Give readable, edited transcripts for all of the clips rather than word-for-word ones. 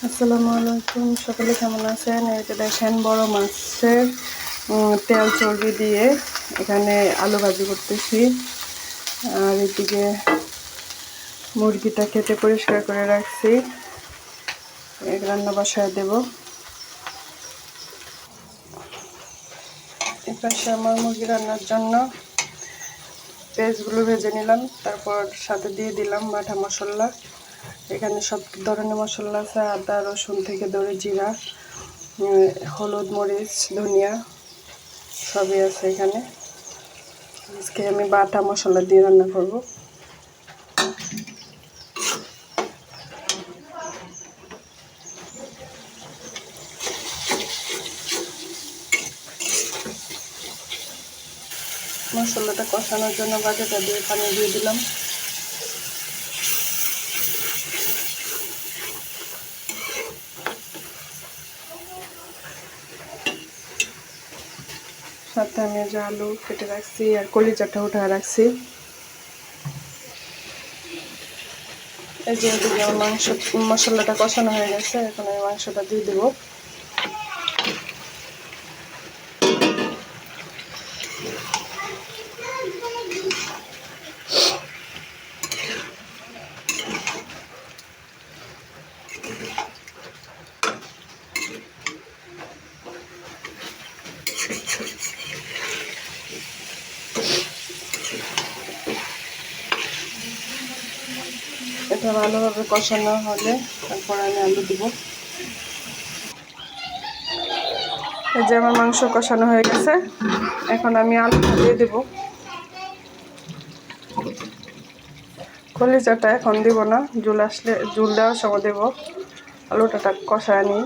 আসসালামু আলাইকুম, সকলে কেমন আছেন? এটা দেখেন বড় মাছের তেল চর্বি দিয়ে এখানে আলু ভাজি করতেছি। আর এদিকে মুরগিটা কেটে পরিষ্কার করে রাখছি, রান্না বসায় দেব। এই পাশে আমার মুরগি রান্নার জন্য পেঁয়াজগুলো ভেজে নিলাম, তারপর সাথে দিয়ে দিলাম বাটা মশলা। এখানে সব ধরনের মশলা আছে, আদা রসুন থেকে ধরে জিরা, হলুদ মরিচ ধনিয়া সবই আছে এখানে। আজকে আমি বাটা মশলা দিয়ে রান্না করব। মশলাটা কষানোর জন্য বাটাটা দিয়ে পানি দিয়ে দিলাম। সাথে আমি যে আলু কেটে রাখছি আর কলিজাটা উঠায় রাখছি। এই যে এদিকে আমার মশলাটা কষানো হয়ে গেছে, এখন আমি মাংসটা দিয়ে দেবো। এটা ভালোভাবে কষানো হলে তারপর আমি আলু দিব। এই যে আমার মাংস কষানো হয়ে গেছে, এখন আমি আলুটা দিয়ে দেব। কলিজাটা এখন দিব না, ঝুল আসলে ঝুল দেওয়ার সময় দেব। আলুটা কষায় নিই।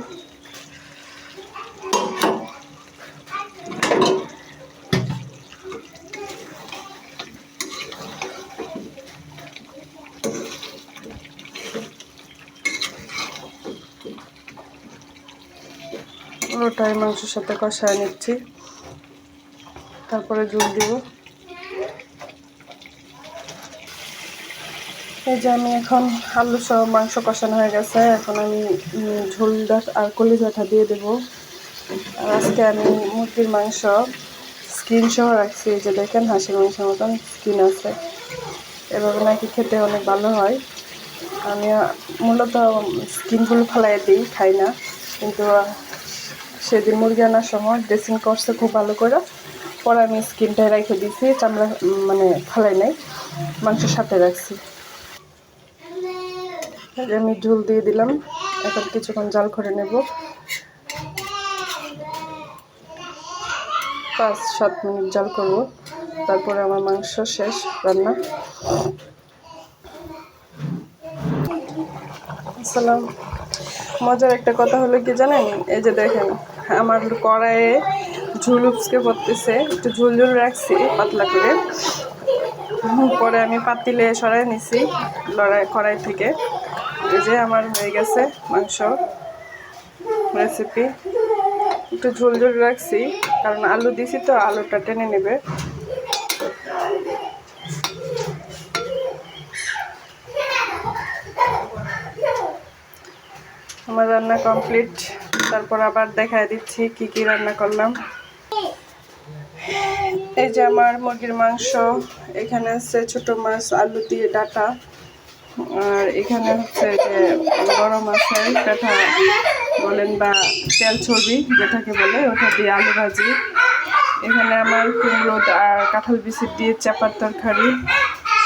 পুরোটাই মাংসের সাথে কষায় নিচ্ছি, তারপরে ঝুল দিব। এই যে আমি এখন আলু সহ মাংস কষানো হয়ে গেছে, এখন আমি ঝোলটা আর কলিজাটা দিয়ে দেব। আর আজকে আমি মুরগির মাংস স্কিন সহ রাখছি। এই যে দেখেন হাঁসের মাংসের মতন স্কিন আছে, এভাবে নাকি খেতে অনেক ভালো হয়। আমি মূলত স্কিনগুলো ফেলাই দিই, খাই না, কিন্তু সেদিন মুরগি আনার সময় ড্রেসিং করছে খুব ভালো করে, পরে আমি স্কিনটাই রেখে দিয়েছি, চামড়া মানে ফেলাই নাই, মাংসের সাথে রাখছি। আমি ঝোল দিয়ে দিলাম, এখন কিছুক্ষণ জাল করে নেব। 5-7 মিনিট জাল করব, তারপরে আমার মাংস শেষ রান্না। আসসালাম, মজার একটা কথা হলো কি জানেন, এই যে দেখেন আমার কড়াইয়ে ঝুল উপসকে পড়তেছে, একটু ঝুল ঝুল রাখছি পাতলা করে, পরে আমি পাতিলে সরাই নিছি কড়াই থেকে। এই যে আমার হয়ে গেছে মাংস রেসিপি। একটু ঝোল ঝোল রাখছি কারণ আলু দিছি তো, আলুটা টেনে নেবে। আমার রান্না কমপ্লিট, তারপর আবার দেখায় দিচ্ছি কি কি রান্না করলাম। এই যে আমার মুরগির মাংস, এখানে আছে ছোট মাছ আলু দিয়ে ডাটা, আর এখানে হচ্ছে যে বড় মাছের পেঠা বলেন বা তেল চর্বি যেটাকে বলে, ওটা দিয়ে আলু ভাজি। এখানে আমার কুমড়ো আর কাঁঠাল বিচি দিয়ে চাপার তরকারি,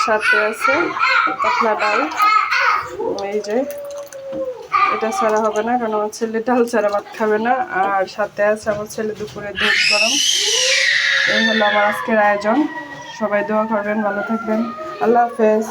সাথে আছে পাতলা ডাল। এই যে এটা ছাড়া হবে না, কারণ আমার ছেলে ডাল ছাড়া ভাত খাবে না। আর সাথে আছে আমার ছেলে দুপুরে দুধ গরম। এই হলো আমার আজকের আয়োজন। সবাই দোয়া করবেন, ভালো থাকবেন। আল্লাহ হাফেজ।